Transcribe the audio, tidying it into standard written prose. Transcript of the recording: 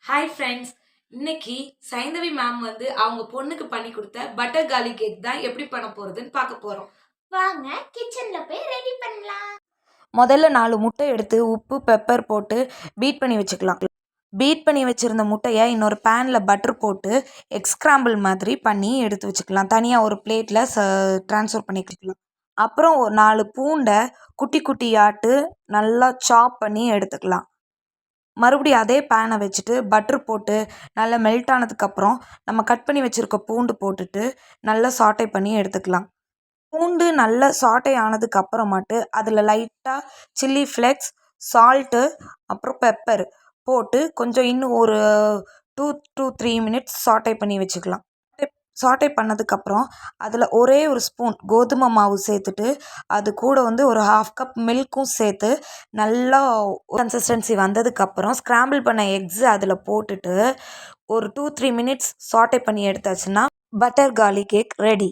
Hi friends. இன்னைக்கு Saindhavi ma'am வந்து அவங்க பொண்ணுக்கு பண்ணி கொடுத்த பட்டர் கார்லிக் கேக் தான் எப்படி பண்ண போறதுன்னு பார்க்க போறோம். வாங்க கிச்சன்ல போய் ரெடி பண்ணலாம். முதல்ல 4 முட்டை எடுத்து உப்பு பெப்பர் போட்டு பீட் பண்ணி வச்சுக்கலாம். பீட் பண்ணி வச்சிருந்த முட்டையை இன்னொரு பேனில் பட்டர் போட்டு எக் ஸ்கிராம்பிள் மாதிரி பண்ணி எடுத்து வச்சுக்கலாம். தனியாக ஒரு பிளேட்டில் ட்ரான்ஸ்ஃபர் பண்ணிக்கலாம். அப்புறம் ஒரு 4 பூண்டை குட்டி குட்டியாட்டு நல்லா சாப் பண்ணி எடுத்துக்கலாம். மறுபடியும் அதே பேனை வச்சுட்டு பட்டர் போட்டு நல்லா மெல்ட் ஆனதுக்கப்புறம் நம்ம கட் பண்ணி வச்சுருக்க பூண்டு போட்டுட்டு நல்லா சாட்டை பண்ணி எடுத்துக்கலாம். பூண்டு நல்லா சாட்டை ஆனதுக்கு அப்புறமாட்டு அதில் லைட்டாக சில்லி ஃப்ளேக்ஸ், சால்ட்டு, அப்புறம் பெப்பர் போட்டு கொஞ்சம் இன்னும் ஒரு 2 to 3 மினிட்ஸ் சாட்டை பண்ணி வச்சுக்கலாம். சாட்டை பண்ணதுக்கப்புறம் அதில் ஒரே ஒரு ஸ்பூன் கோதுமை மாவு சேர்த்துட்டு அது கூட வந்து ஒரு 1/2 கப் மில்க்கும் சேர்த்து நல்லா கன்சிஸ்டன்சி வந்ததுக்கப்புறம் ஸ்க்ராம்பிள் பண்ண எக்ஸு அதில் போட்டுட்டு ஒரு 2-3 மினிட்ஸ் சாட்டை பண்ணி எடுத்தாச்சுன்னா பட்டர் கார்லிக் கேக் ரெடி.